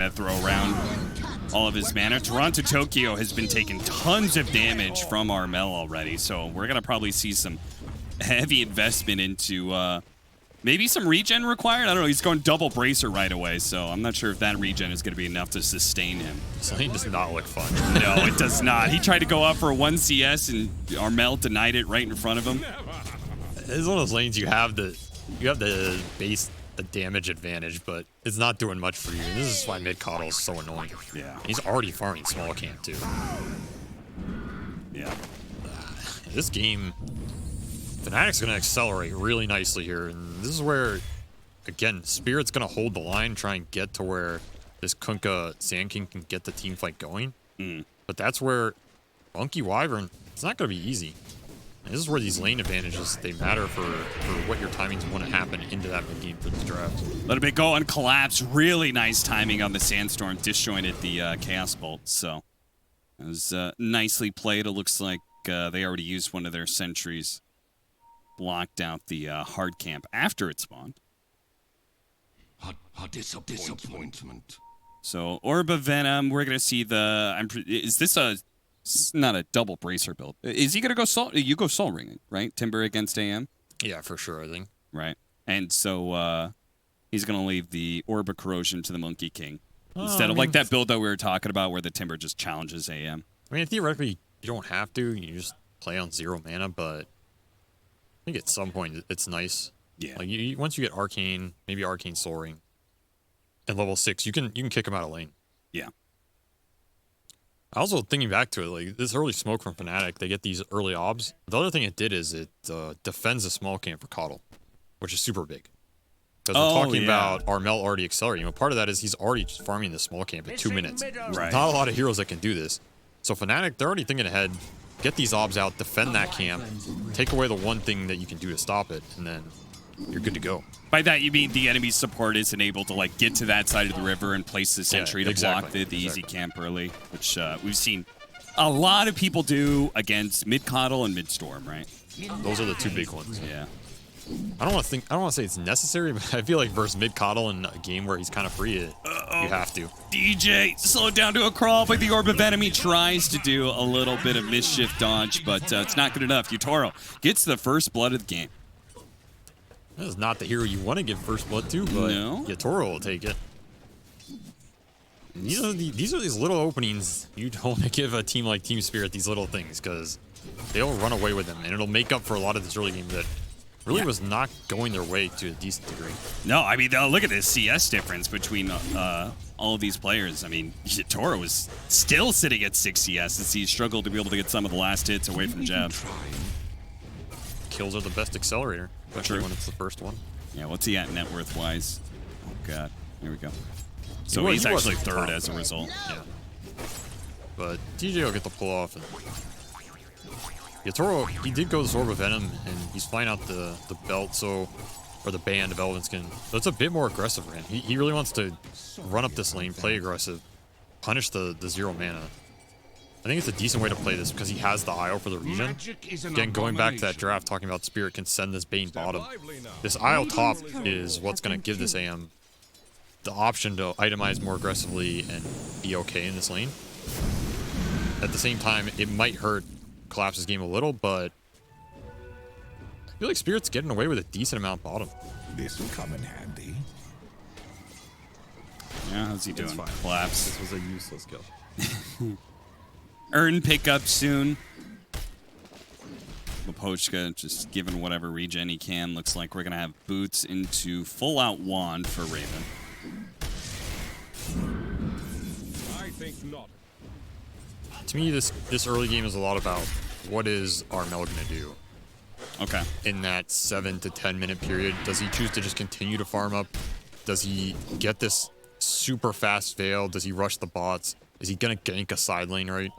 that throw around all of his mana. Toronto Tokyo has been taking tons of damage from Armel already, so we're gonna probably see some heavy investment into maybe some regen required. I don't know. He's going double bracer right away, so I'm not sure if that regen is going to be enough to sustain him. This lane does not look fun. No, it does not. He tried to go up for a 1 CS, and Armel denied it right in front of him. It's one of those lanes you have the base the damage advantage, but it's not doing much for you. And this is why mid coddle is so annoying. Yeah. He's already farming small camp too. Yeah. This game, Fnatic's going to accelerate really nicely here, and this is where, again, Spirit's going to hold the line, try and get to where this Kunkka Sand King can get the team fight going. But that's where Monkey Wyvern, it's not going to be easy. And this is where these lane advantages, they matter for what your timings want to happen into that mid game for this draft. Let a bit go and collapse. Really nice timing on the Sandstorm, disjointed the Chaos Bolt. So it was nicely played. It looks like they already used one of their sentries. Blocked out the hard camp after it spawned. A disappointment. So Orb of Venom, we're gonna see the. Is this not a double bracer build? Is he gonna go soul? You go soul ringing, right? Timber against AM. Yeah, for sure, I think. Right, and so he's gonna leave the Orb of Corrosion to the Monkey King instead of like that build that we were talking about, where the Timber just challenges AM. I mean, theoretically, you don't have to. You just play on 0 mana, but I think at some point it's nice. Yeah. Like once you get Arcane, maybe Arcane Soul Ring, at level 6, you can kick him out of lane. Yeah. Also thinking back to it, like this early smoke from Fnatic, they get these early obs. The other thing it did is it defends a small camp for Coddle, which is super big. Because we're talking about Armel already accelerating. But part of that is he's already farming the small camp at 2 minutes. Right. Not a lot of heroes that can do this. So Fnatic, they're already thinking ahead. Get these obs out, defend that camp, take away the one thing that you can do to stop it, and then you're good to go. By that, you mean the enemy support isn't able to like get to that side of the river and place the sentry to block the easy camp early, which we've seen a lot of people do against mid coddle and mid storm, right? Those are the two big ones. Yeah. I don't want to say it's necessary, but I feel like versus mid coddle in a game where he's kind of free, you have to. DJ slowed down to a crawl, but the Orb of Enemy tries to do a little bit of mischief dodge, but it's not good enough. Yutoro gets the first blood of the game. This is not the hero you want to give first blood to, but Yutoro will take it. And these are these little openings you don't want to give a team like Team Spirit these little things, because they'll run away with them, and it'll make up for a lot of this early game that really was not going their way to a decent degree. No, I mean, look at this CS difference between all of these players. I mean, Yutoro was still sitting at 6 CS as he struggled to be able to get some of the last hits away from Jab. Kills are the best accelerator, especially when it's the first one. Yeah, what's he at net worth wise? Oh god, here we go. So he's actually third as a result. Yeah, but TJ will get the pull off. And Yutoro, he did go to Orb of Venom, and he's flying out the belt, or the band of Elven Skin. So it's a bit more aggressive for him. He really wants to run up this lane, play aggressive, punish the 0 mana. I think it's a decent way to play this because he has the Isle for the regen. Again, going back to that draft, talking about Spirit can send this Bane bottom. This Isle top is what's going to give this AM the option to itemize more aggressively and be okay in this lane. At the same time, it might hurt Collapse's game a little, but I feel like Spirit's getting away with a decent amount bottom. This will come in handy. Yeah, how's he doing? Collapse. This was a useless kill. Earn pickup soon. Lepochka just giving whatever regen he can. Looks like we're going to have boots into full out wand for Raven. I think not. To me, this early game is a lot about what is Armel going to do. Okay. In that 7 to 10 minute period, does he choose to just continue to farm up? Does he get this super fast veil? Does he rush the bots? Is he going to gank a side lane, right?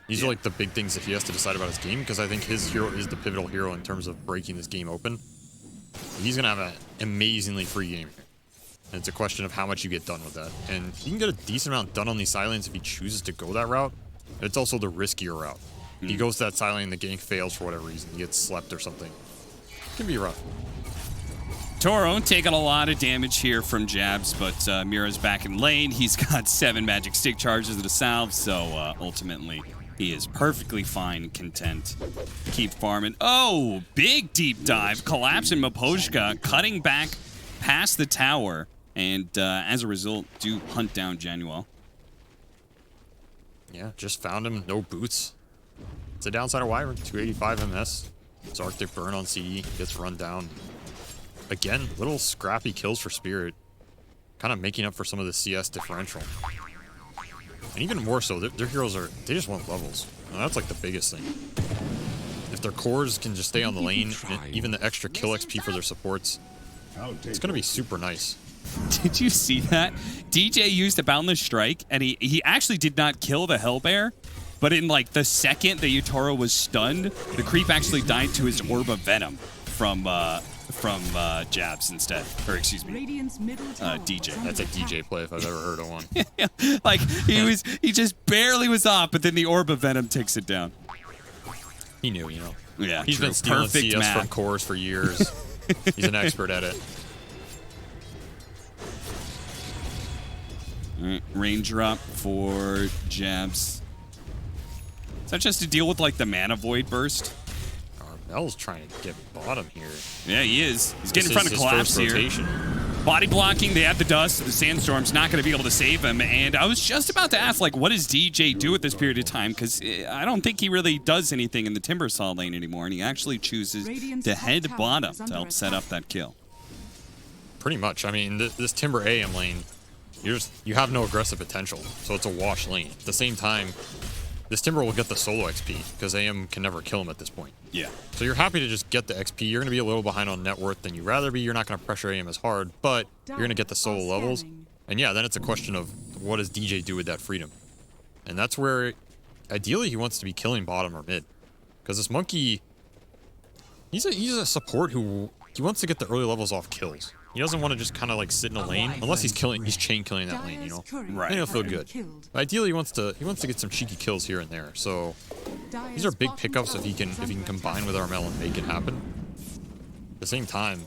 These are like the big things that he has to decide about his game, because I think his hero is the pivotal hero in terms of breaking this game open. He's going to have an amazingly free game. And it's a question of how much you get done with that. And he can get a decent amount done on these side lanes if he chooses to go that route. But it's also the riskier route. He goes to that side lane, the gank fails for whatever reason. He gets slept or something. It can be rough. Toro taking a lot of damage here from jabs, but Mira's back in lane. He's got 7 magic stick charges to salve, so ultimately he is perfectly fine and content. Keep farming. Oh, big deep dive. Collapsing Maposhka, cutting back past the tower, and as a result, do hunt down Januel. Yeah, just found him. No boots. It's a downside of Wyvern. 285 MS. It's Arctic Burn on CE. Gets run down. Again, little scrappy kills for Spirit. Kind of making up for some of the CS differential. And even more so, their heroes they just want levels. And that's like the biggest thing. If their cores can just stay on the lane, and even the extra kill XP for their supports, it's going to be super nice. Did you see that? DJ used a Boundless Strike, and he actually did not kill the Hellbear, but in like the second that Yutaro was stunned, the creep actually died to his Orb of Venom from jabs instead. Or excuse me, DJ. That's a DJ play if I've ever heard of one. Like he just barely was off, but then the Orb of Venom takes it down. He knew, you know. Yeah, He's been stealing CS from cores for years. He's an expert at it. Rain drop for jabs. Is that just to deal with like the mana void burst? Mel's trying to get bottom here. Yeah, he is. He's getting in front of his Collapse first here. rotation. Body blocking, they have the dust, the sandstorm's not going to be able to save him. And I was just about to ask, like, what does DJ do at this period of time? Because I don't think he really does anything in the Timbersaw lane anymore, and he actually chooses to head bottom to help set up that kill. Pretty much. I mean, this Timber AM lane, you have no aggressive potential, so it's a wash lane. At the same time, this Timber will get the solo XP, because AM can never kill him at this point. Yeah. So you're happy to just get the XP. You're going to be a little behind on net worth than you'd rather be. You're not going to pressure AM as hard, but you're going to get the solo levels. And yeah, then it's a question of what does DJ do with that freedom? And that's where, ideally, he wants to be killing bottom or mid. Because this Monkey, he's a support who, he wants to get the early levels off kills. He doesn't want to just kind of like sit in a lane, unless he's chain killing that lane, you know? Right. Then he'll feel good. But ideally, he wants to get some cheeky kills here and there. So these are big pickups if he can combine with Armel and make it happen. At the same time,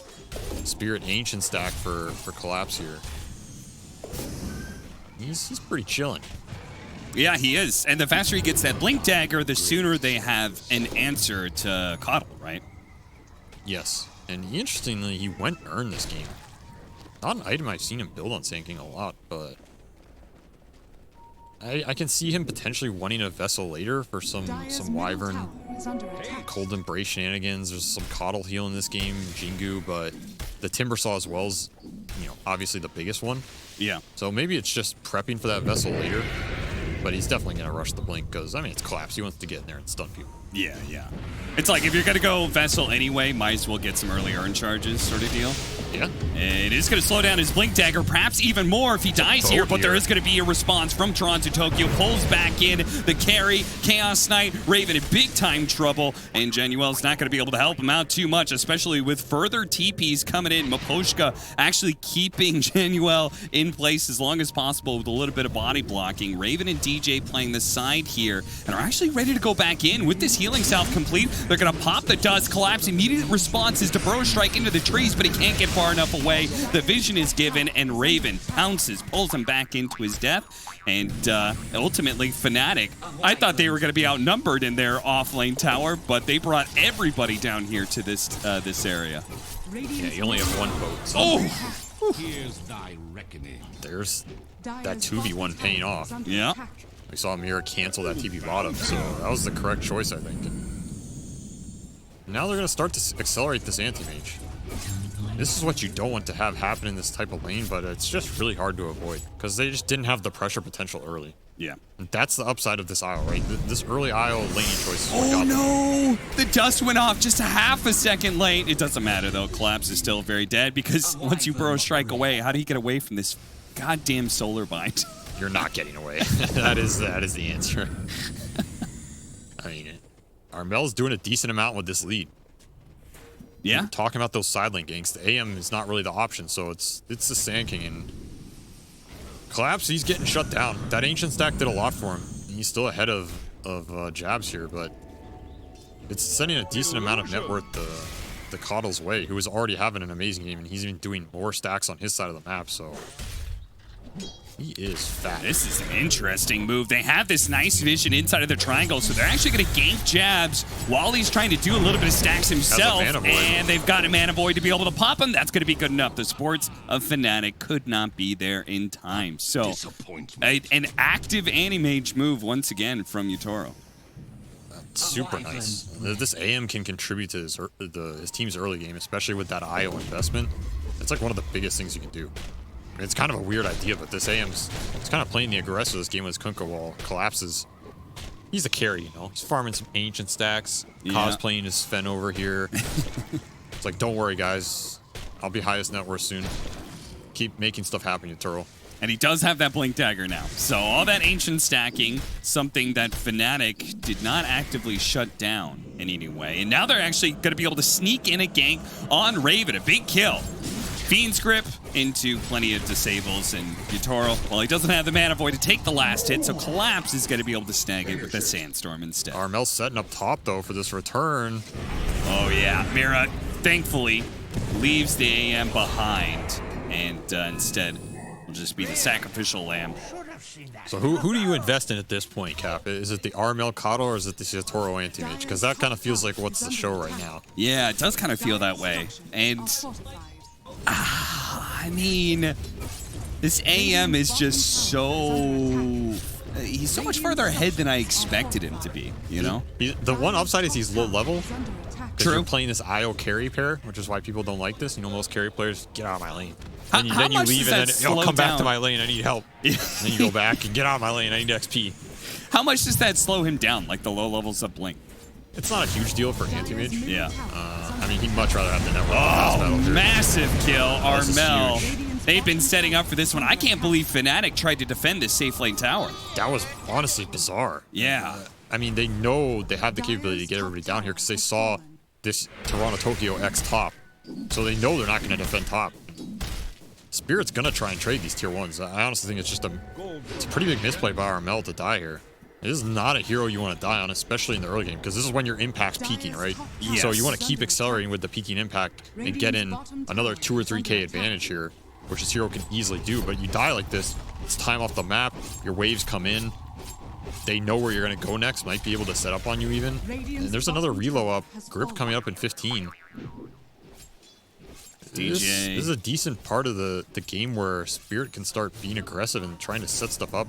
Spirit Ancient stack for Collapse here. He's pretty chilling. Yeah, he is. And the faster he gets that Blink Dagger, the sooner they have an answer to Coddle, right? Yes. And interestingly, he went and earned this game. Not an item I've seen him build on Sand King a lot, but I can see him potentially wanting a Vessel later for some Wyvern Cold Embrace shenanigans. There's some Coddle heal in this game, Jingu, but the Timbersaw as well is, you know, obviously the biggest one. Yeah. So maybe it's just prepping for that Vessel later, but he's definitely going to rush the Blink because, I mean, it's Collapse. He wants to get in there and stun people. Yeah, yeah. It's like if you're going to go Vessel anyway, might as well get some early earn charges sort of deal. Yeah. It is going to slow down his Blink Dagger, perhaps even more if he dies here, but there is going to be a response from Toronto Tokyo. Pulls back in the carry. Chaos Knight, Raven in big-time trouble, and Januel's not going to be able to help him out too much, especially with further TPs coming in. Maposhka actually keeping Januel in place as long as possible with a little bit of body blocking. Raven and DJ playing the side here and are actually ready to go back in with this healing salve complete. They're going to pop the dust, Collapse. Immediate response is to Burrow Strike into the trees, but he can't get far enough away. The vision is given, and Raven pounces, pulls him back into his death. And ultimately, Fnatic, I thought they were going to be outnumbered in their off-lane tower, but they brought everybody down here to this area. Yeah, you only have one vote. So Oh! Here's thy reckoning. There's that 2v1 paying off. Yeah. We saw Mira cancel that TP bottom, so that was the correct choice, I think. Now they're going to start to accelerate this anti-mage. This is what you don't want to have happen in this type of lane, but it's just really hard to avoid, because they just didn't have the pressure potential early. Yeah. And that's the upside of this IO, right? This early IO laning choice is what Oh got them. no! The dust went off just a half a second late. It doesn't matter though. Collapse is still very dead because once you Burrow Strike away, how do you get away from this goddamn solar bind? You're not getting away. that is the answer. I mean, Armel's doing a decent amount with this lead. Yeah. Talking about those side lane ganks, the AM is not really the option, so it's the Sand King, and Collapse, he's getting shut down. That Ancient stack did a lot for him. He's still ahead of jabs here, but it's sending a decent amount of net worth the Coddle's way, who was already having an amazing game, and he's even doing more stacks on his side of the map, so he is fat. This is an interesting move. They have this nice vision inside of the triangle, so they're actually going to gank jabs while he's trying to do a little bit of stacks himself, and they've got a mana void to be able to pop him. That's going to be good enough. The supports of Fnatic could not be there in time. So an active anti-mage move once again from Yutoro. Super nice. This AM can contribute to his team's early game, especially with that IO investment. It's like one of the biggest things you can do. It's kind of a weird idea, but this AM's it's kind of playing the aggressor this game with his Kunkka wall collapses. He's a carry, you know. He's farming some ancient stacks, cosplaying his Sven over here. It's like, don't worry, guys. I'll be highest net worth soon. Keep making stuff happen, Yutoro. And he does have that Blink Dagger now. So all that ancient stacking, something that Fnatic did not actively shut down in any way. And now they're actually going to be able to sneak in a gank on Raven. A big kill. Fiend's Grip into plenty of disables, and Yutoro, well, he doesn't have the mana void to take the last hit, so Collapse is going to be able to snag it with the Sandstorm instead. Armel's setting up top, though, for this return. Oh, yeah. Mira, thankfully, leaves the AM behind, and instead will just be the sacrificial lamb. So who do you invest in at this point, Cap? Is it the Armel Coddle or is it the Yutoro anti-mage? Because that kind of feels like what's the show right now. Yeah, it does kind of feel that way. And I mean, this AM is just so... He's so much further ahead than I expected him to be, you know? The one upside is he's low level. True. You're playing this IO carry pair, which is why people don't like this. You know, most carry players get out of my lane. How Then you much leave does and that then, slow come back down? to my lane, I need help. And then you go back and get out of my lane, I need XP. How much does that slow him down, like the low levels of Blink? It's not a huge deal for anti-mage. Yeah. I mean, he'd much rather have the network. Oh, massive kill, This is Armel. huge. They've been setting up for this one. I can't believe Fnatic tried to defend this safe lane tower. That was honestly bizarre. Yeah. I mean, they know they have the capability to get everybody down here because they saw this Toronto-Tokyo X top. So they know they're not going to defend top. Spirit's going to try and trade these tier 1s. I honestly think it's a pretty big misplay by Armel to die here. This is not a hero you want to die on, especially in the early game, because this is when your impact's peaking, right? Yes. So you want to keep accelerating with the peaking impact and get in another 2 or 3k advantage here, which this hero can easily do. But you die like this, it's time off the map, your waves come in, they know where you're going to go next, might be able to set up on you even. And there's another reload up, Grip coming up in 15. This is a decent part of the game where Spirit can start being aggressive and trying to set stuff up.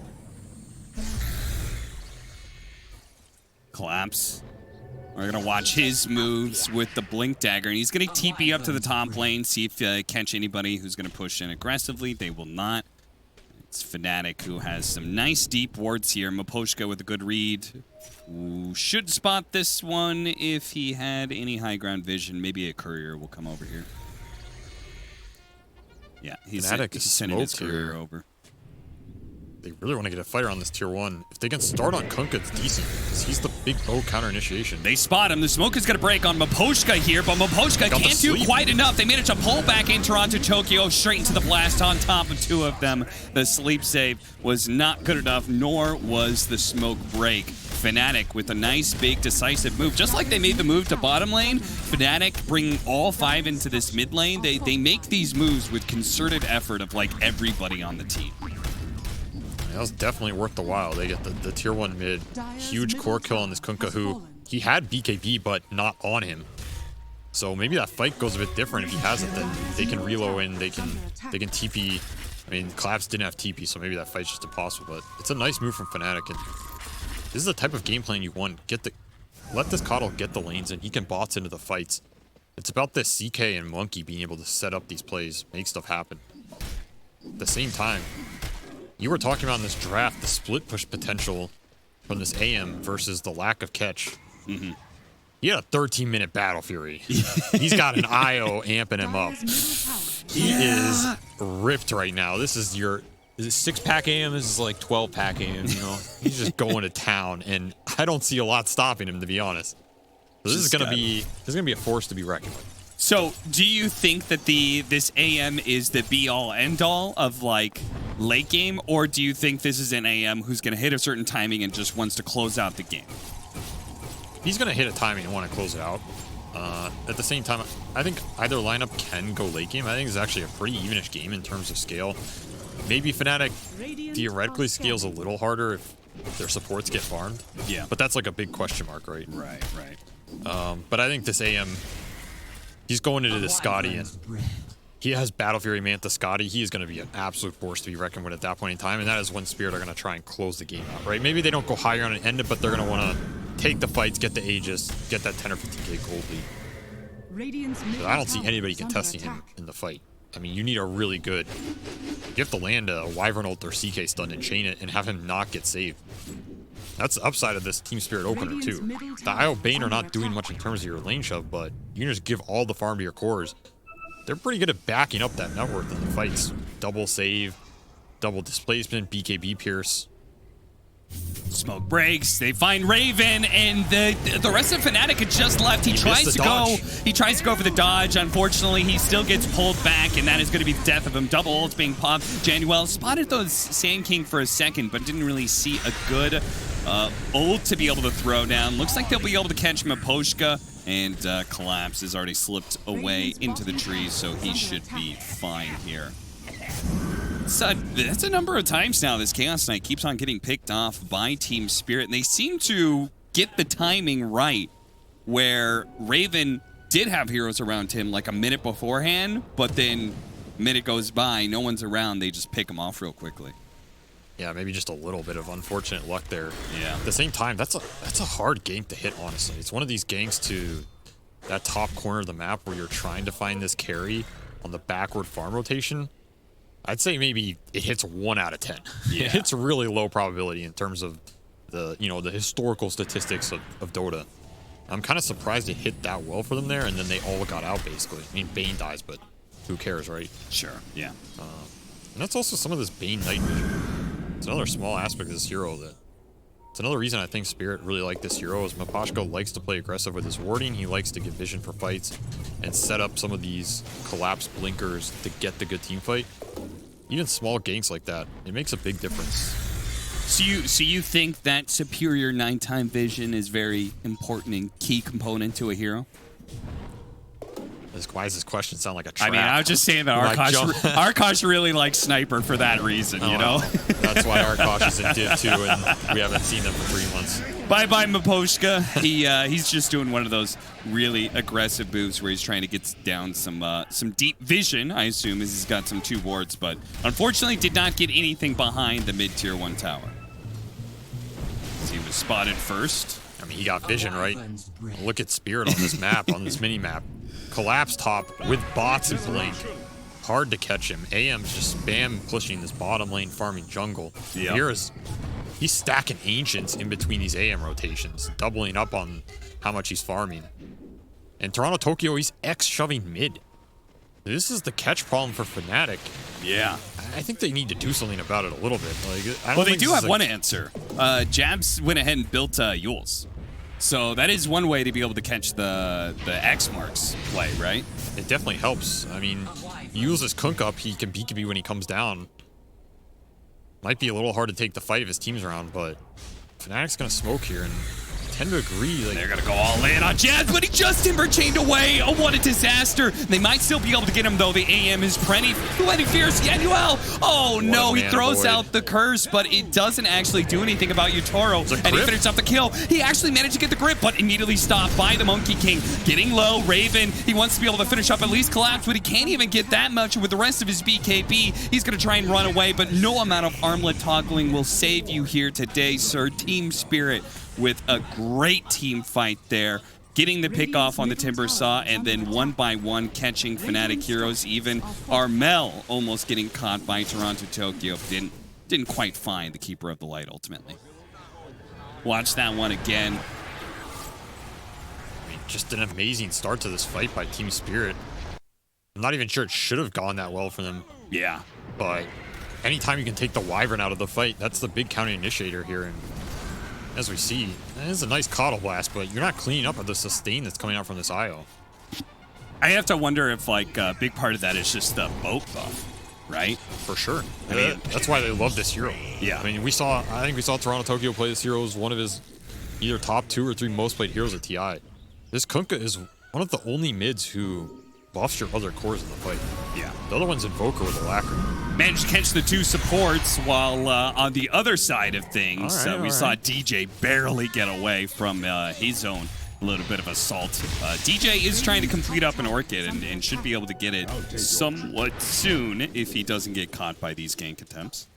Collapse. We're going to watch his moves with the Blink Dagger, and he's going to TP up to the top lane, see if catch anybody who's going to push in aggressively. They will not. It's Fnatic who has some nice deep wards here. Miposhka with a good read. Ooh, should spot this one if he had any high ground vision. Maybe a courier will come over here. Yeah, he's sending his courier over. They really want to get a fighter on this tier 1. If they can start on Kunkka, it's decent. He's the big bow counter initiation. They spot him. The smoke is going to break on Miposhka here, but Miposhka can't do quite enough. They managed to pull back in Toronto Tokyo straight into the blast on top of 2 of them. The sleep save was not good enough, nor was the smoke break. Fnatic with a nice, big, decisive move. Just like they made the move to bottom lane, Fnatic bringing all 5 into this mid lane. They make these moves with concerted effort of like everybody on the team. That was definitely worth the while. They get the tier 1 mid. Huge core kill on this Kunkka, who he had BKB, but not on him. So maybe that fight goes a bit different if he has it. Then they can reload in, they can TP. I mean, Collapse didn't have TP, so maybe that fight's just impossible. But it's a nice move from Fnatic, and this is the type of game plan you want. Let this Coddle get the lanes, and he can bots into the fights. It's about this CK and Monkey being able to set up these plays, make stuff happen. At the same time, you were talking about in this draft the split push potential from this AM versus the lack of catch. Mm-hmm. He had a 13-minute Battle Fury. He's got an IO amping him up. He is ripped right now. This is your... Is it 6-pack AM? This is like 12-pack AM, you know? He's just going to town, and I don't see a lot stopping him, to be honest. So this is gonna be a force to be reckoned with. So, do you think that this AM is the be-all, end-all of, like, late game, or do you think this is an AM who's going to hit a certain timing and just wants to close out the game? He's going to hit a timing and want to close it out. At the same time, I think either lineup can go late game. I think it's actually a pretty evenish game in terms of scale. Maybe Fnatic theoretically scales a little harder if their supports get farmed. Yeah. But that's like a big question mark, right? Right. But I think this AM, he's going into this Scotty, and he has Battle Fury Manta Scotty. He is going to be an absolute force to be reckoned with at that point in time, and that is when Spirit are going to try and close the game out, right? Maybe they don't go higher on an end, but they're going to want to take the fights, get the Aegis, get that 10 or 15k gold lead. But I don't see anybody contesting him in the fight. I mean, you need a really good... You have to land a Wyvern ult or CK stun and chain it and have him not get saved. That's the upside of this Team Spirit opener, too. The IO Bane are not doing much in terms of your lane shove, but you can just give all the farm to your cores. They're pretty good at backing up that net worth in the fights. Double save, double displacement, BKB pierce. Smoke breaks. They find Raven, and the rest of Fnatic had just left. He tries to go. He tries to go for the dodge. Unfortunately, he still gets pulled back, and that is going to be the death of him. Double ults being popped. Januel spotted those Sand King for a second, but didn't really see a good ult to be able to throw down. Looks like they'll be able to catch Miposhka, and Collapse has already slipped away into the trees, so he should be fine here. That's a number of times now this Chaos Knight keeps on getting picked off by Team Spirit, and they seem to get the timing right, where Raven did have heroes around him like a minute beforehand, but then a minute goes by, no one's around, they just pick him off real quickly. Yeah, maybe just a little bit of unfortunate luck there. Yeah. At the same time, that's a hard gank to hit, honestly. It's one of these ganks to that top corner of the map where you're trying to find this carry on the backward farm rotation. I'd say maybe it hits 1 out of 10. Yeah. It's really low probability in terms of the the historical statistics of Dota. I'm kind of surprised it hit that well for them there, and then they all got out basically. I mean, Bane dies, but who cares, right? Sure, yeah. And that's also some of this Bane night vision. It's another small aspect of this hero that... It's another reason I think Spirit really like this hero is Miposhka likes to play aggressive with his warding. He likes to get vision for fights and set up some of these collapse blinkers to get the good team fight. Even small ganks like that, it makes a big difference. So you think that superior nighttime vision is very important and key component to a hero? Why does this question sound like a trap? I mean, I was just saying that Arkosh really likes Sniper for that reason, you know? That's why Arkosh is in Div 2 and we haven't seen them for 3 months. Bye-bye, Miposhka. He's just doing one of those really aggressive moves where he's trying to get down some deep vision, I assume, as he's got some 2 wards, but unfortunately did not get anything behind the mid-tier 1 tower. He was spotted first. I mean, he got vision, right? Look at Spirit on this map, on this mini-map. Collapse top with bots and blink. Hard to catch him. AM's just spam pushing this bottom lane farming jungle. Yep. He's stacking Ancients in between these AM rotations, doubling up on how much he's farming. And Toronto Tokyo, he's X-shoving mid. This is the catch problem for Fnatic. Yeah. I think they need to do something about it a little bit. Well, they do have one answer. Jabs went ahead and built Yules. So that is one way to be able to catch the X marks play, right? It definitely helps. I mean, Yules his Kunk up, he can BKB when he comes down. Might be a little hard to take the fight if his team's around, but Fnatic's gonna smoke here, and I tend to agree. Like, they're gonna go all in on Jabs, but he just timber chained away. Oh, what a disaster! They might still be able to get him though. The AM is plenty fierce. Yanuel. Oh no, he throws out the curse, but it doesn't actually do anything about Yutoro, and he finished off the kill. He actually managed to get the grip, but immediately stopped by the Monkey King. Getting low, Raven. He wants to be able to finish up at least Collapse, but he can't even get that much with the rest of his BKB. He's gonna try and run away, but no amount of armlet toggling will save you here today, sir. Team Spirit with a great team fight there, getting the pick off on the Timber Saw, and then 1 by 1 catching Fnatic heroes. Even Armel almost getting caught by Toronto Tokyo. Didn't quite find the Keeper of the Light ultimately. Watch that one again. I mean, just an amazing start to this fight by Team Spirit. I'm not even sure it should have gone that well for them. Yeah. But anytime you can take the Wyvern out of the fight, that's the big counter initiator here. And as we see, it is a nice Coddle Blast, but you're not cleaning up the sustain that's coming out from this IO. I have to wonder if, like, a big part of that is just the boat buff, right? For sure. I mean, that's why they love this hero. Yeah. I mean, I think we saw Toronto Tokyo play this hero as one of his either top 2 or 3 most played heroes at TI. This Kunkka is one of the only mids who buffs your other cores in the fight. Yeah. The other one's Invoker with Alacrity. Managed to catch the 2 supports while on the other side of things, All right, we all saw right. DJ barely get away from his own little bit of assault. DJ is trying to complete up an Orchid and should be able to get it somewhat soon if he doesn't get caught by these gank attempts.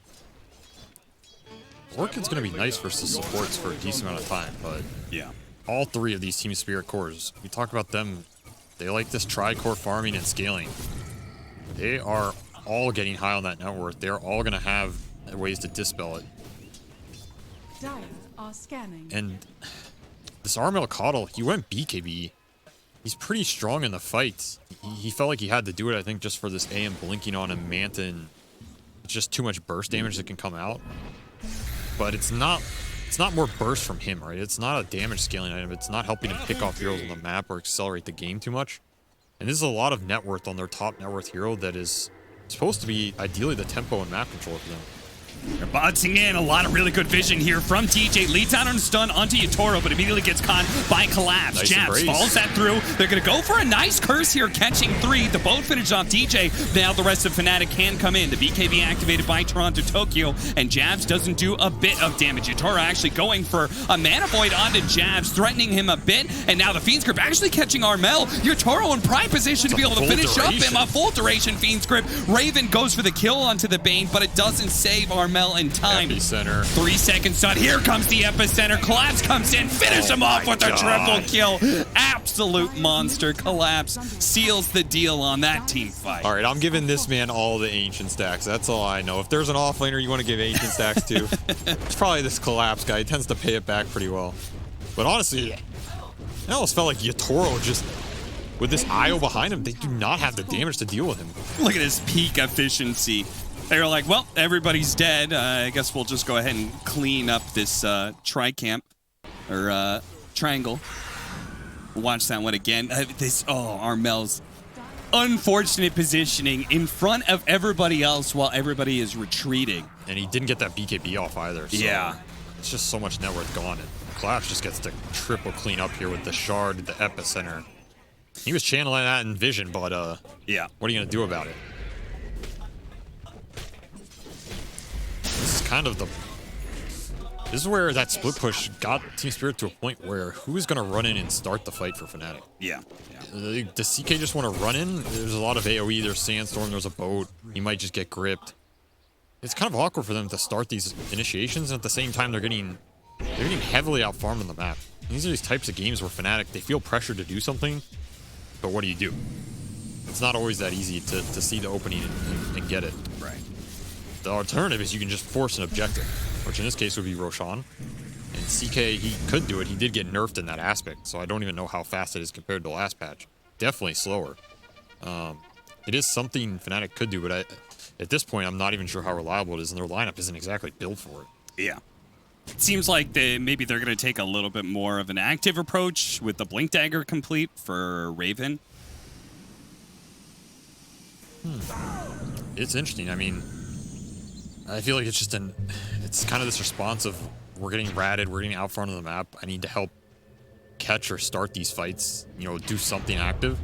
Orchid's going to be nice versus supports for a decent amount of time, but Yeah. all 3 of these Team Spirit cores, we talked about them, they like this tri-core farming and scaling. They are all getting high on that net worth. They're all going to have ways to dispel it. Dire are scanning. And this Armel Coddle, he went BKB. He's pretty strong in the fight. He felt like he had to do it, I think, just for this AM blinking on him, Manta, and it's just too much burst damage that can come out. But it's not more burst from him, right? It's not a damage scaling item. It's not helping him pick off heroes on the map or accelerate the game too much. And this is a lot of net worth on their top net worth hero that is supposed to be ideally the tempo and map control for them. They're boxing in. A lot of really good vision here from DJ. Leads out on a stun onto Yatoro, but immediately gets caught by Collapse. Nice Jabs embrace. falls that through. They're going to go for a nice curse here, catching 3. The boat finish off DJ. Now the rest of Fnatic can come in. The BKB activated by Toronto Tokyo, and Jabs doesn't do a bit of damage. Yatoro actually going for a Mana Void onto Jabs, threatening him a bit, and now the Fiend's Grip actually catching Armel. Yatoro in prime position to be able to finish up him. A full duration Fiend's Grip. Raven goes for the kill onto the Bane, but it doesn't save Armel in time. Epicenter. 3 seconds done. Here comes the Epicenter. Collapse comes in. Finish him off with a triple kill. Absolute monster. Collapse seals the deal on that team fight. All right, I'm giving this man all the ancient stacks. That's all I know. If there's an offlaner you want to give ancient stacks to, it's probably this Collapse guy. He tends to pay it back pretty well. But honestly, I almost felt like Yatoro just, with this IO behind him, they do not have the damage to deal with him. Look at his peak efficiency. They were like, well, everybody's dead. I guess we'll just go ahead and clean up this tri-camp or triangle. Watch that one again. Armel's unfortunate positioning in front of everybody else while everybody is retreating. And he didn't get that BKB off either. So Yeah. it's just so much net worth gone. And Collapse just gets to triple clean up here with the shard, the Epicenter. He was channeling that in vision, but Yeah. what are you going to do about it? This is kind of this is where that split push got Team Spirit to a point where who's going to run in and start the fight for Fnatic? Yeah. Does CK just want to run in? There's a lot of AoE, there's Sandstorm, there's a boat. He might just get gripped. It's kind of awkward for them to start these initiations, and at the same time they're getting heavily outfarmed on the map. These are these types of games where Fnatic, they feel pressure to do something, but what do? It's not always that easy to see the opening and get it. Right. The alternative is you can just force an objective, which in this case would be Roshan. And CK, he could do it. He did get nerfed in that aspect, so I don't even know how fast it is compared to the last patch. Definitely slower. It is something Fnatic could do, but at this point, I'm not even sure how reliable it is, and their lineup isn't exactly built for it. Yeah. It seems like maybe they're going to take a little bit more of an active approach with the Blink Dagger complete for Raven. It's interesting. I mean, I feel like it's just it's kind of this response of we're getting ratted, we're getting out front of the map. I need to help catch or start these fights, do something active.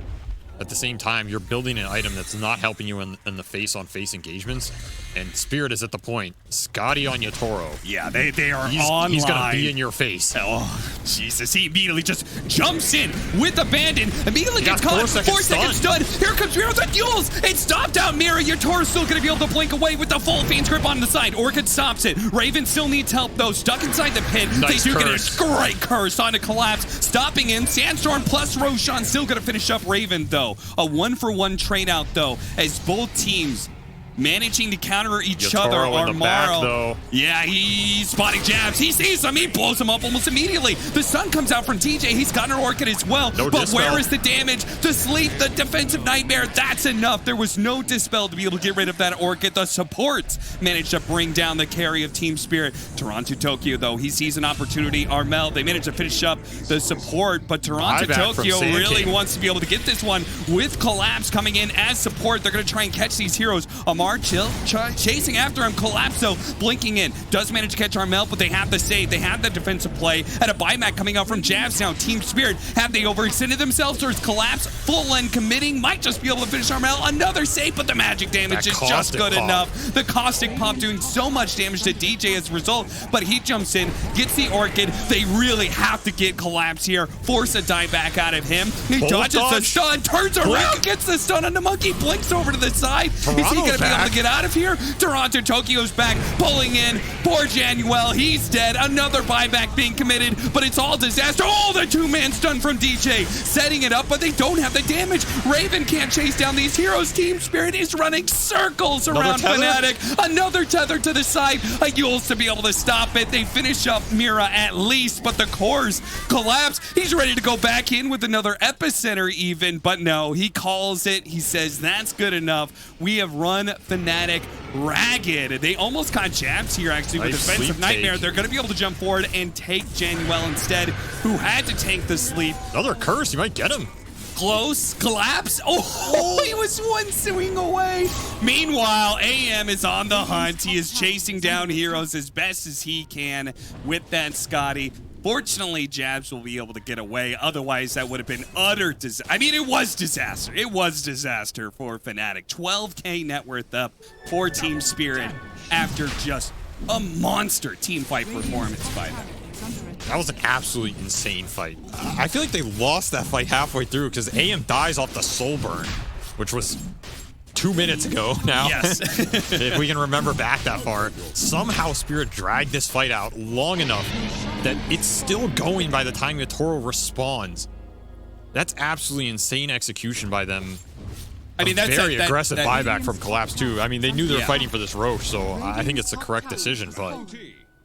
At the same time, you're building an item that's not helping you in the face-on-face engagements, and Spirit is at the point. Scotty on Yatoro. Yeah, they are online. He's going to be in your face. Oh, Jesus. He immediately just jumps in with abandon. Immediately gets got caught. 4 seconds 4 seconds done. Here comes Mira with the duels. It's stopped out. Mira, Yatoro's still going to be able to blink away with the full Fiend's Grip on the side. Orchid stops it. Raven still needs help, though. Stuck inside the pit. Nice they do curse. get a great curse on a Collapse. Stopping him. Sandstorm plus Roshan still going to finish up Raven, though. A 1-for-1 trade out, though, as both teams managing to counter each Yatoro other. in the back, though. Yeah, he's spotting Jabs. He sees him. He blows him up almost immediately. The sun comes out from TJ. He's got an Orchid as well. No but dispel. where is the damage? The sleep, the defensive nightmare. That's enough. There was no dispel to be able to get rid of that Orchid. The supports managed to bring down the carry of Team Spirit. Toronto Tokyo, though, he sees an opportunity. Armel, they managed to finish up the support, but Toronto Buyback from Tokyo Sand really King. wants to be able to get this one with Collapse coming in as support. They're going to try and catch these heroes. Amar smart, chill, chasing after him. Collapso blinking in, does manage to catch Armel, but they have the save. They have the defensive play, and a buyback coming out from Jabs now. Team Spirit, have they overextended themselves, or is Collapse full end committing? Might just be able to finish Armel. Another save, but the magic damage is just good enough. The caustic pop doing so much damage to DJ as a result, but he jumps in, gets the Orchid. They really have to get Collapse here, force a dive back out of him. He dodges the stun, turns around, gets the stun on the monkey, blinks over to the side. Is he going to be able to get out of here? Toronto Tokyo's back, pulling in. Poor Januel, he's dead. Another buyback being committed, but it's all disaster. Oh, the two-man stun from DJ, setting it up, but they don't have the damage. Raven can't chase down these heroes. Team Spirit is running circles around Fnatic. Another tether to the side. A Yules to be able to stop it. They finish up Mira at least, but the cores collapse. He's ready to go back in with another epicenter even, but no, he calls it. He says that's good enough. We have run Fnatic ragged. They almost got Jabs here actually with defensive nightmare. They're going to be able to jump forward and take Januel instead, who had to tank the sleep. Another curse, you might get him. Close, collapse. Oh, he was one swing away. Meanwhile, AM is on the hunt. He is chasing down heroes as best as he can with that Scotty. Fortunately, Jabs will be able to get away. Otherwise, that would have been utter disaster. I mean, it was disaster. It was disaster for Fnatic. 12K net worth up for Team Spirit after just a monster team fight performance by them. That was an absolutely insane fight. I feel like they lost that fight halfway through because AM dies off the soul burn, which was 2 minutes ago now. Yes. If we can remember back that far. Somehow Spirit dragged this fight out long enough that it's still going by the time Yatoro responds. That's absolutely insane execution by them. I mean, that's very aggressive buyback from Collapse too. I mean, they knew they were Yeah. fighting for this Roche, so I think it's the correct decision, but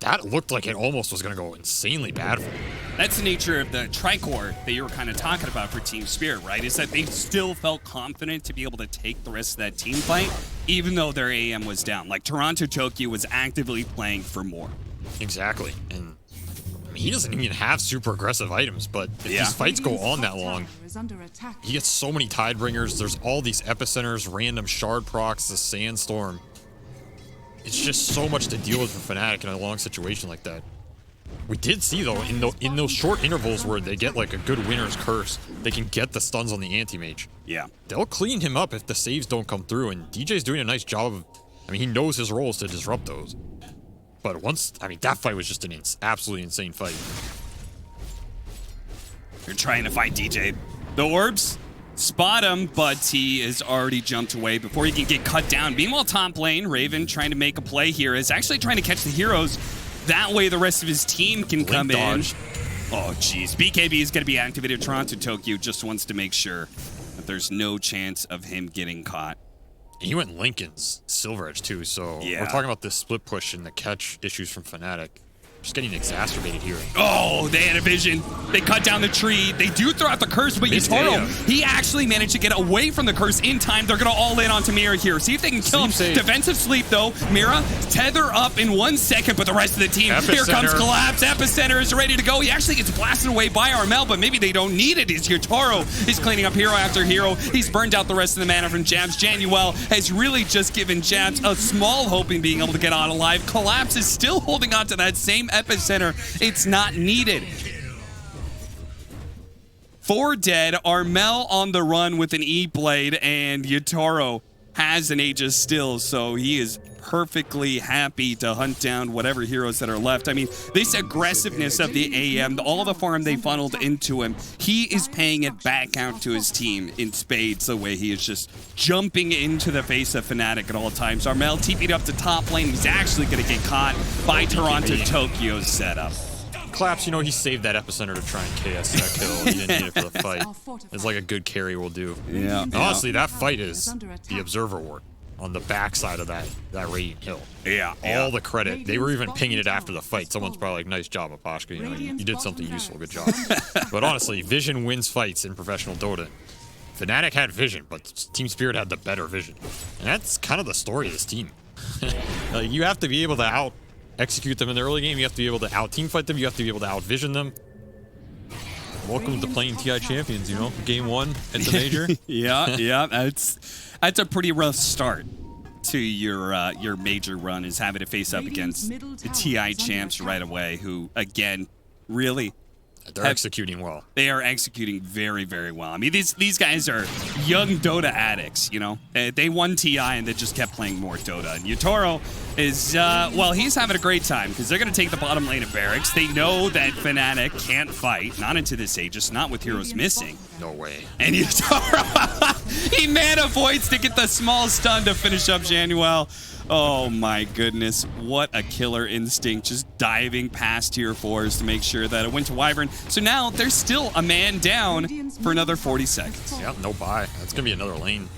that looked like it almost was going to go insanely bad for them. That's the nature of the Tricor that you were kind of talking about for Team Spirit, right? Is that they still felt confident to be able to take the rest of that team fight, even though their AM was down. Like, Toronto Tokyo was actively playing for more. Exactly. And I mean, he doesn't even have super aggressive items, but if these fights go on that long, he gets so many Tidebringers. There's all these epicenters, random shard procs, the sandstorm. It's just so much to deal with for Fnatic in a long situation like that. We did see, though, in those short intervals where they get, like, a good winner's curse, they can get the stuns on the anti-mage. Yeah. They'll clean him up if the saves don't come through, and DJ's doing a nice job of... I mean, he knows his roles to disrupt those. But once... I mean, that fight was just an absolutely insane fight. You're trying to fight DJ. The orbs spot him, but he is already jumped away before he can get cut down. Meanwhile, top lane, Raven trying to make a play here, is actually trying to catch the heroes. That way the rest of his team can come in. Oh, jeez. BKB is going to be activated. Toronto Tokyo just wants to make sure that there's no chance of him getting caught. He went Lincoln's Silver Edge, too, so we're talking about this split push and the catch issues from Fnatic. Just getting exacerbated here. Oh, they had a vision. They cut down the tree. They do throw out the curse, but Yatoro, he actually managed to get away from the curse in time. They're going to all in onto Mira here. See if they can kill him. Defensive sleep, though. Mira, tether up in 1 second, but the rest of the team, here comes Collapse. Epicenter is ready to go. He actually gets blasted away by Armel, but maybe they don't need it. As Yatoro is cleaning up hero after hero. He's burned out the rest of the mana from Jabs. Januel has really just given Jabs a small hope in being able to get out alive. Collapse is still holding on to that same epicenter. It's not needed. 4 dead. Armel on the run with an E-Blade, and Yatoro has an Aegis still, so he is perfectly happy to hunt down whatever heroes that are left. I mean, this aggressiveness of the AM, all the farm they funneled into him, he is paying it back out to his team in spades, the way he is just jumping into the face of Fnatic at all times. Armel TP'd up to top lane. He's actually going to get caught by Toronto Tokyo's setup. Collapse, you know, he saved that epicenter to try and KS that kill. He didn't need it for the fight. It's like a good carry will do. Yeah. Honestly, that fight is the Observer Ward on the backside of that Radiant Hill. Yeah. All the credit. They were even pinging it after the fight. Someone's probably like, nice job, Apashka. You know, you did something useful. Good job. But honestly, vision wins fights in professional Dota. Fnatic had vision, but Team Spirit had the better vision. And that's kind of the story of this team. Like, you have to be able to out-execute them in the early game. You have to be able to out-team fight them. You have to be able to out-vision them. Welcome to playing TI Champions, you know? Game 1 at the major. Yeah, that's a pretty rough start to your major run is having to face up against the TI champs right away, who again really They're executing well. they are executing very, very well. I mean, these guys are young Dota addicts, you know? They won TI and they just kept playing more Dota. And Yutoro is, well, he's having a great time because they're going to take the bottom lane of Barracks. They know that Fnatic can't fight, not into this Aegis, not with heroes missing. No way. And Yutoro, he mana voids to get the small stun to finish up Januel. Oh my goodness, what a killer instinct, just diving past tier 4s to make sure that it went to Wyvern. So now there's still a man down for another 40 seconds. Yep, no buy. That's going to be another lane.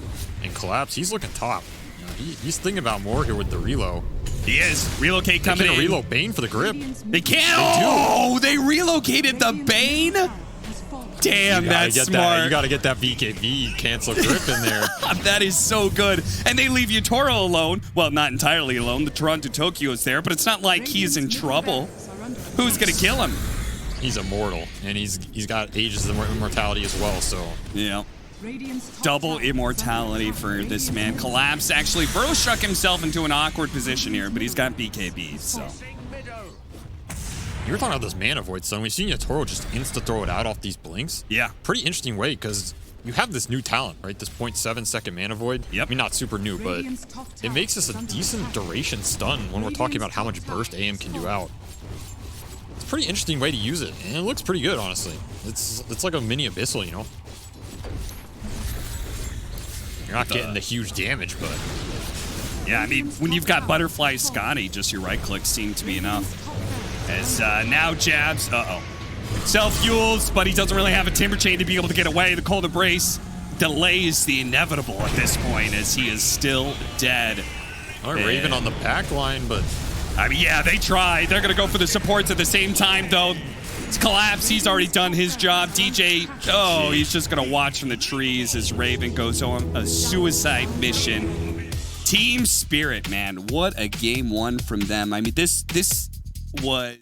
And Collapse, he's looking top. You know, he's thinking about more here with the relo. He is. Relocate coming in. They can reload Bane for the grip. They can't. Oh, they relocated the Bane? Damn, that's smart. You got to get that BKB cancel grip in there. That is so good. And they leave Yutoro alone. Well, not entirely alone. The Toronto Tokyo is there, but it's not like he's in trouble. Who's going to kill him? He's immortal, and he's got Aegis of Immortality as well, so... Yeah. Double immortality for this man. Collapse. Actually, Burrow struck himself into an awkward position here, but he's got BKBs, so... You were talking about this mana void, son. We've seen Yutoro just insta-throw it out off these blinks. Yeah. Pretty interesting way, because you have this new talent, right? This 0.7 second mana void. Yep. I mean, not super new, but it makes this a decent duration stun when we're talking about how much burst AM can do out. It's a pretty interesting way to use it, and it looks pretty good, honestly. It's like a mini Abyssal, you know? You're not getting the huge damage, but... Yeah, I mean, when you've got Butterfly Scotty, just your right-click seemed to be enough. As now jabs, self-fuels, but he doesn't really have a Timber Chain to be able to get away. The Cold Embrace delays the inevitable at this point as he is still dead. Raven on the back line, but... I mean, yeah, they tried. They're going to go for the supports at the same time, though. It's Collapse. He's already done his job. DJ, he's just going to watch from the trees as Raven goes on a suicide mission. Team Spirit, man. What a game one from them. I mean, this was...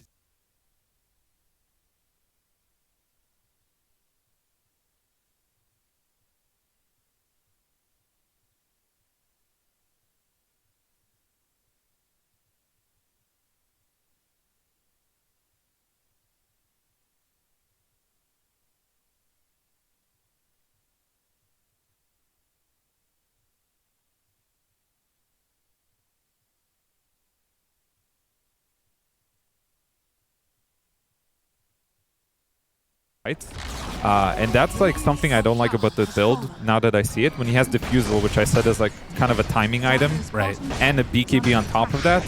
And that's like something I don't like about the build now that I see it. When he has Diffusal, which I said is like kind of a timing item, right, and a BKB on top of that,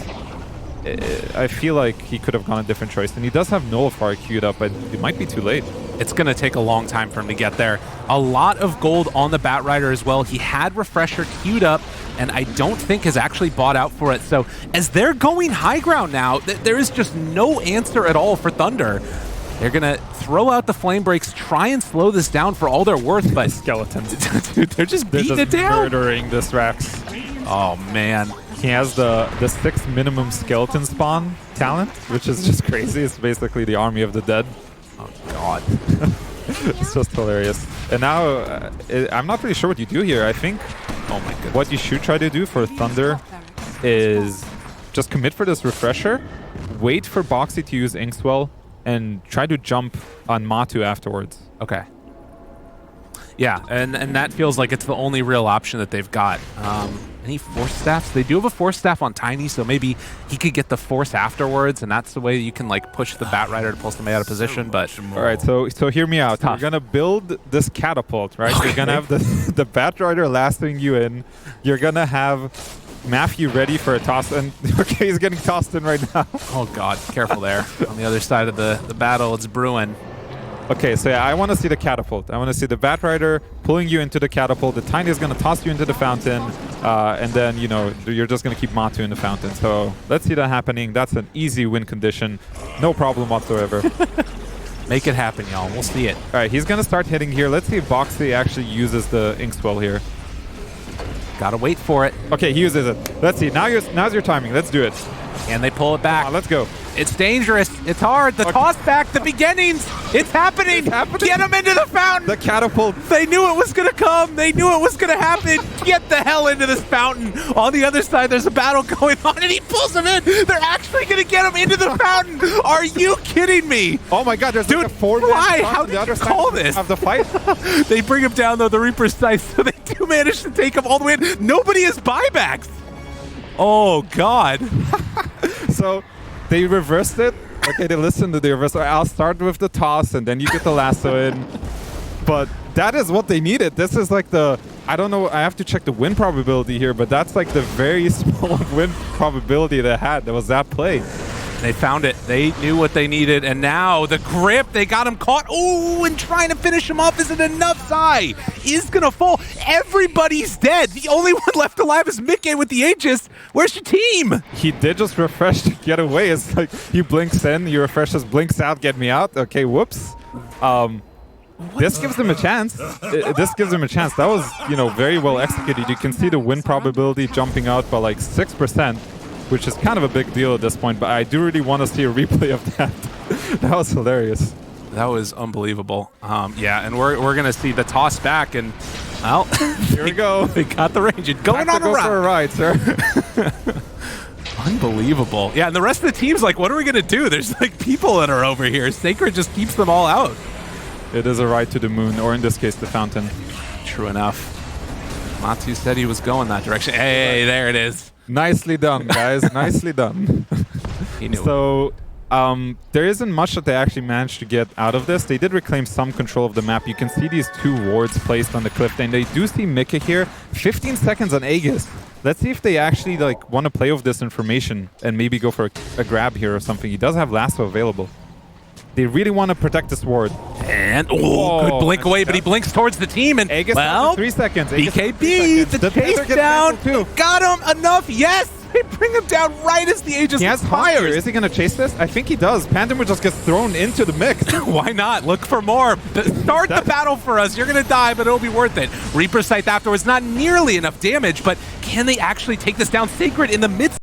I feel like he could have gone a different choice. And he does have Nullify queued up, but it might be too late. It's going to take a long time for him to get there. A lot of gold on the Batrider as well. He had Refresher queued up, and I don't think has actually bought out for it. So as they're going high ground now, there is just no answer at all for Thunder. They're going to throw out the Flame Breaks, try and slow this down for all they're worth, but... Skeletons. Dude, they're just beating it down. Murdering this Rax. Oh, man. He has the 6 minimum skeleton spawn talent, which is just crazy. It's basically the army of the dead. Oh, God. It's just hilarious. And now, I'm not really sure what you do here. I think oh my goodness, what you should try to do for Thunder is just commit for this Refresher, wait for Boxy to use Inkswell, and try to jump on Matu afterwards. Okay. Yeah, and that feels like it's the only real option that they've got. Any Force Staffs? They do have a Force Staff on Tiny, so maybe he could get the Force afterwards, and that's the way you can like push the Batrider to pull somebody out of position. But all right, so hear me out. Tough. You're gonna build this catapult, right? Okay. You're gonna have the Batrider lasting you in. You're gonna have Matthew ready for a toss, and okay, he's getting tossed in right now. oh God, careful there. On the other side of the battle, it's brewing. Okay, so yeah, I want to see the catapult. I want to see the Batrider pulling you into the catapult. The Tiny is going to toss you into the fountain, and then, you know, you're just going to keep Matu in the fountain. So let's see that happening. That's an easy win condition. No problem whatsoever. Make it happen, y'all. We'll see it. All right, he's going to start hitting here. Let's see if Boxy actually uses the Inkswell here. Gotta wait for it. Okay, he uses it. Let's see. Now's your timing. Let's do it. And they pull it back. Let's go. It's dangerous. It's hard. The toss back, the beginnings. It's happening. Get him into the fountain. The catapult. They knew it was going to come. They knew it was going to happen. Get the hell into this fountain. On the other side, there's a battle going on, and he pulls him in. They're actually going to get him into the fountain. Are you kidding me? Oh my god, there's like a 4-man why? front How on the did other you side call this? of the fight. They bring him down, though, the Reaper's Scythe, so they do manage to take him all the way in. Nobody has buybacks. Oh, God. So they reversed it. Okay, they listened to the reverse. I'll start with the toss, and then you get the lasso in. But that is what they needed. This is like the, I don't know, I have to check the win probability here, but that's like the very small win probability they had. That was that play. They found it. They knew what they needed, and now the grip, they got him caught. Oh, and trying to finish him off isn't enough. Zai is going to fall. Everybody's dead. The only one left alive is Mickey with the Aegis. Where's your team? He did just refresh to get away. It's like he blinks in, he refreshes, blinks out, get me out. Okay, whoops. This gives them a chance. This gives them a chance. That was, you know, very well executed. You can see the win probability jumping out by like 6%. Which is kind of a big deal at this point, but I do really want to see a replay of that. That was hilarious. That was unbelievable. Yeah, and we're going to see the toss back, and, well, here we go. They got the range. It's going on go for a ride, sir. Unbelievable. Yeah, and the rest of the team's like, what are we going to do? There's like people that are over here. Sacred just keeps them all out. It is a ride to the moon, or in this case, the fountain. True enough. Matu said he was going that direction. Hey, there it is. Nicely done, guys. Nicely done. He knew so, there isn't much that they actually managed to get out of this. They did reclaim some control of the map. You can see these 2 wards placed on the cliff, and they do see Mickey here. 15 seconds on Aegis. Let's see if they actually like want to play with this information and maybe go for a grab here or something. He does have lasso available. They really want to protect this ward. And, good blink away, but he blinks towards the team, and, Aegis well, 3 seconds. Aegis BKB, the chase down, got him enough, yes! They bring him down right as the Aegis fires. Is he going to chase this? I think he does. Pandamer just gets thrown into the mix. Why not? Look for more. Start the battle for us. You're going to die, but it'll be worth it. Reaper Scythe afterwards, not nearly enough damage, but can they actually take this down? Sacred in the midst